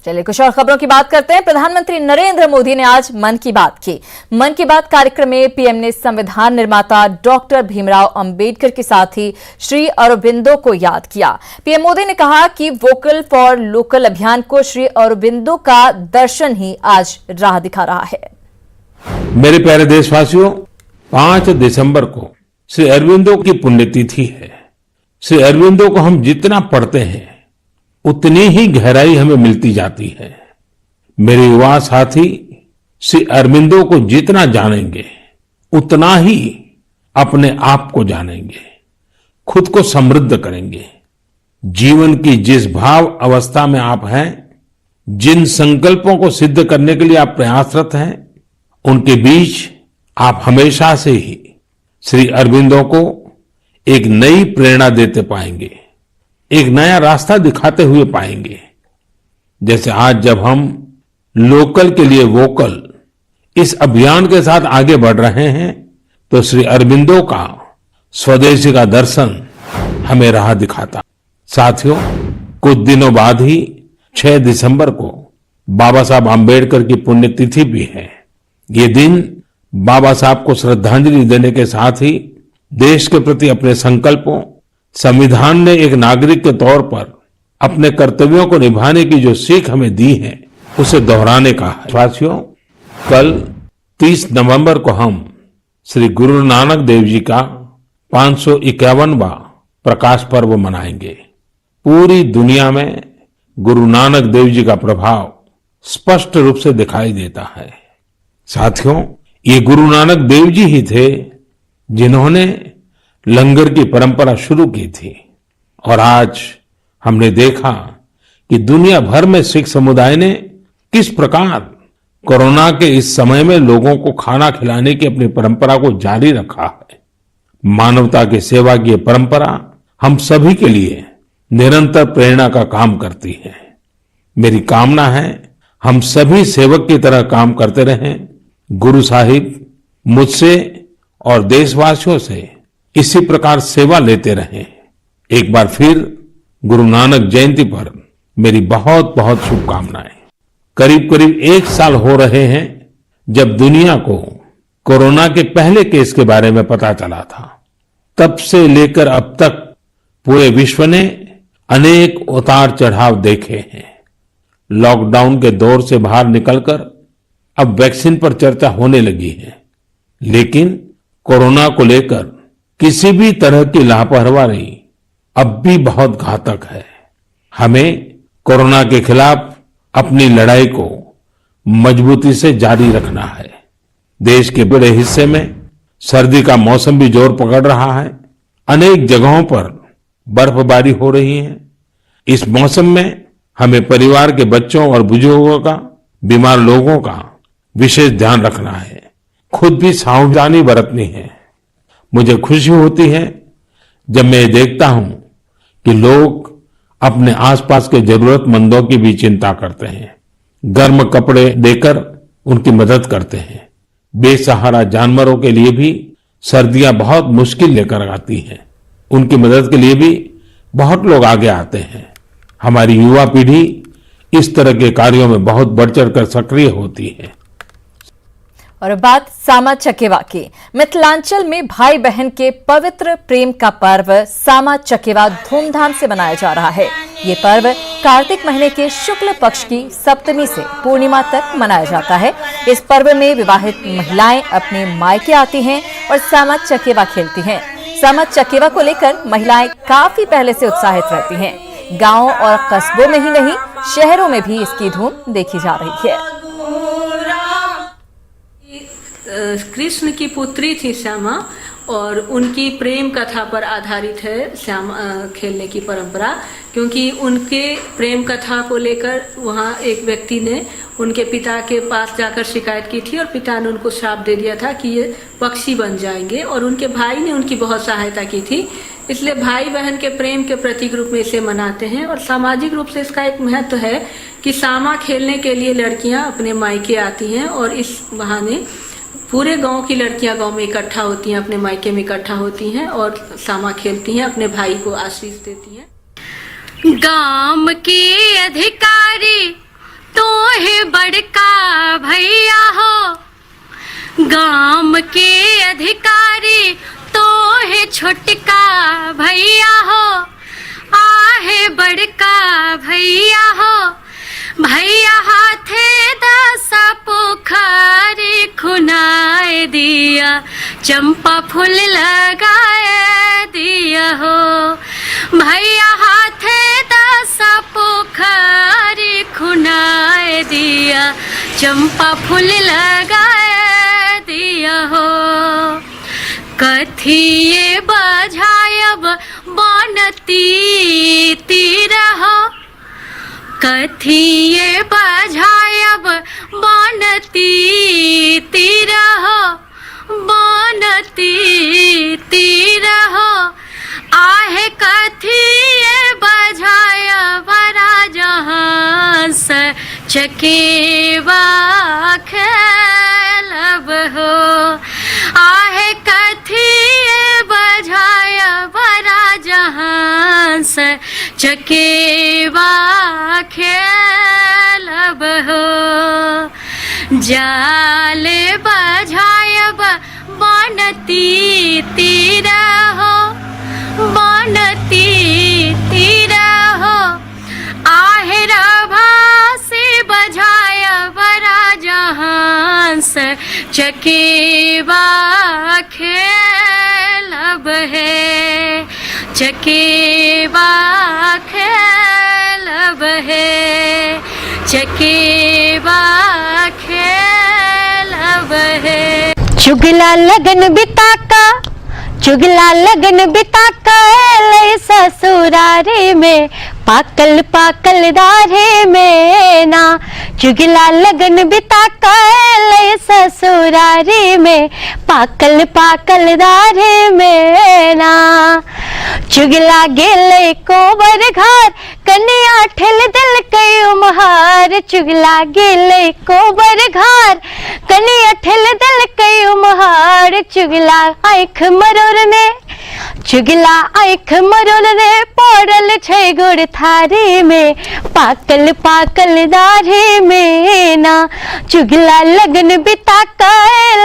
चलिए कुछ और खबरों की बात करते हैं। प्रधानमंत्री नरेंद्र मोदी ने आज मन की बात की। मन की बात कार्यक्रम में पीएम ने संविधान निर्माता डॉक्टर भीमराव अंबेडकर के साथ ही श्री अरबिंदो को याद किया। पीएम मोदी ने कहा कि वोकल फॉर लोकल अभियान को श्री अरबिंदो का दर्शन ही आज राह दिखा रहा है। मेरे प्यारे देशवासियों, 5 दिसंबर को श्री अरबिंदो की पुण्यतिथि है। श्री अरबिंदो को हम जितना पढ़ते हैं उतनी ही गहराई हमें मिलती जाती है। मेरे युवा साथी श्री अरबिंदो को जितना जानेंगे उतना ही अपने आप को जानेंगे, खुद को समृद्ध करेंगे। जीवन की जिस भाव अवस्था में आप हैं, जिन संकल्पों को सिद्ध करने के लिए आप प्रयासरत हैं, उनके बीच आप हमेशा से ही श्री अरबिंदो को एक नई प्रेरणा देते पाएंगे, एक नया रास्ता दिखाते हुए पाएंगे। जैसे आज जब हम लोकल के लिए वोकल इस अभियान के साथ आगे बढ़ रहे हैं, तो श्री अरबिंदो का स्वदेशी का दर्शन हमें राह दिखाता। साथियों, कुछ दिनों बाद ही 6 दिसंबर को बाबा साहब आम्बेडकर की पुण्यतिथि भी है। ये दिन बाबा साहब को श्रद्धांजलि देने के साथ ही देश के प्रति अपने संकल्पों, संविधान ने एक नागरिक के तौर पर अपने कर्तव्यों को निभाने की जो सीख हमें दी है, उसे दोहराने का है। साथियों, कल 30 नवंबर को हम श्री गुरु नानक देव जी का 551वां प्रकाश पर्व मनाएंगे। पूरी दुनिया में गुरु नानक देव जी का प्रभाव स्पष्ट रूप से दिखाई देता है। साथियों, ये गुरु नानक देव जी ही थे जिन्होंने लंगर की परंपरा शुरू की थी, और आज हमने देखा कि दुनिया भर में सिख समुदाय ने किस प्रकार कोरोना के इस समय में लोगों को खाना खिलाने की अपनी परंपरा को जारी रखा है। मानवता की सेवा की परंपरा हम सभी के लिए निरंतर प्रेरणा का काम करती है। मेरी कामना है हम सभी सेवक की तरह काम करते रहें। गुरु साहिब मुझसे और देशवासियों से इसी प्रकार सेवा लेते रहें। एक बार फिर गुरु नानक जयंती पर मेरी बहुत बहुत शुभकामनाएं। करीब करीब 1 साल हो रहे हैं जब दुनिया को कोरोना के पहले केस के बारे में पता चला था। तब से लेकर अब तक पूरे विश्व ने अनेक उतार चढ़ाव देखे हैं। लॉकडाउन के दौर से बाहर निकलकर अब वैक्सीन पर चर्चा होने लगी है, लेकिन कोरोना को लेकर किसी भी तरह की लापरवाही अब भी बहुत घातक है। हमें कोरोना के खिलाफ अपनी लड़ाई को मजबूती से जारी रखना है। देश के बड़े हिस्से में सर्दी का मौसम भी जोर पकड़ रहा है। अनेक जगहों पर बर्फबारी हो रही है। इस मौसम में हमें परिवार के बच्चों और बुजुर्गों का, बीमार लोगों का विशेष ध्यान रखना है। खुद भी सावधानी बरतनी है। मुझे खुशी होती है जब मैं देखता हूं कि लोग अपने आसपास के जरूरतमंदों की भी चिंता करते हैं, गर्म कपड़े देकर उनकी मदद करते हैं। बेसहारा जानवरों के लिए भी सर्दियां बहुत मुश्किल लेकर आती हैं, उनकी मदद के लिए भी बहुत लोग आगे आते हैं। हमारी युवा पीढ़ी इस तरह के कार्यों में बहुत बढ़ चढ़कर सक्रिय होती है। और बात सामा चकेवा की। मिथिलांचल में भाई बहन के पवित्र प्रेम का पर्व सामा चकेवा धूमधाम से मनाया जा रहा है। ये पर्व कार्तिक महीने के शुक्ल पक्ष की सप्तमी से पूर्णिमा तक मनाया जाता है। इस पर्व में विवाहित महिलाएं अपने मायके आती हैं और सामा चकेवा खेलती हैं। सामा चकेवा को लेकर महिलाएं काफी पहले से उत्साहित रहती हैं। गाँव और कस्बों में ही नहीं, शहरों में भी इसकी धूम देखी जा रही है। कृष्ण की पुत्री थी श्यामा, और उनकी प्रेम कथा पर आधारित है श्यामा खेलने की परंपरा। क्योंकि उनके प्रेम कथा को लेकर वहाँ एक व्यक्ति ने उनके पिता के पास जाकर शिकायत की थी, और पिता ने उनको श्राप दे दिया था कि ये पक्षी बन जाएंगे, और उनके भाई ने उनकी बहुत सहायता की थी। इसलिए भाई बहन के प्रेम के प्रतीक रूप में इसे मनाते हैं। और सामाजिक रूप से इसका एक महत्व है कि सामा खेलने के लिए लड़कियां अपने मायके आती हैं, और इस बहाने पूरे गांव की लड़कियां गांव में इकट्ठा होती हैं, अपने मायके में इकट्ठा होती हैं और सामा खेलती हैं, अपने भाई को आशीष देती हैं। गांव के अधिकारी तो है बड़का भैया हो, गांव के अधिकारी तो है छोटका भैया हो, आहे बड़का भैया हो, भैया हाथे दसा पोखरी खुनाए दिया, चंपा फूल लगाए दिया हो, भैया हाथे दसा पोखरी खुनाए दिया, चंपा फूल लगाए दिया हो। कथिए बजायब बनती तीरा हो, कथिए बजायब बनती तीरा हो, बनती तीरा हो, आहे कथिए बजायब राजहंस चकेवा खेलब हो, आहे कथिए बजायब राजहंस चकेवा खेलब हो, जाले बजायब बनती तीरा हो, बनती तीरा हो, आहे राभासी बजायब राजहंस चकेवा खेलब है, चकेवा खेलब है, चकेवा खेलब है। चुगला लगन बिताका, चुगला लगन बिताका ले ससुरारे में, पाकल पाकल दारे में ना, चुगला लगन बिताका ले ससुरारे में, पाकल पाकल दारे में ना, चुगला गेले कोबर घर, कन्या ठेल दिल कई उमहार, चुगला गेले कोबर घर, कन्या ठेल दिल कई उमहार, चुगला आँख मरोरने, चुगला आँख मरोरने पड़ल छै गुड़ थारी में, पाकल पाकल दाढ़ी में ना, चुगला लगन बिताका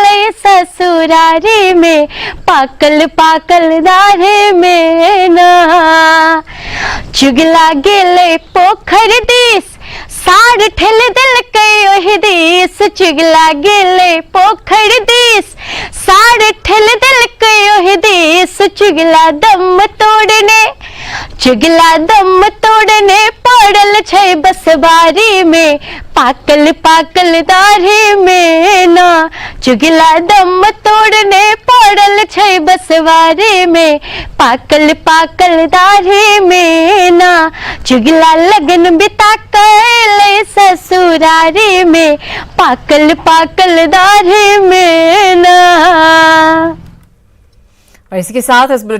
ले ससुरारी में, पाकल पाकल दाढ़ी में ना, चुगला गेले पोखर दिस, साड़ ठेल दिल कई ओहि दिस, चुगला गेले पोखर दिस, साड़ ठेल दिल कई ओहि दिस, चुगला दम तोड़ने, चुगला दम तोड़ने पड़ल छै बसबारी में, पाकल पाकल दाढ़ी में ना, चुगला दम तोड़ने पड़ल छै बसबारी में, पाकल पाकल दाढ़ी में ना, चुगला लगन बिताका ले ससुरारी में, पाकल पाकल दाढ़ी में ना। और इसी के साथ इस बुलेटिन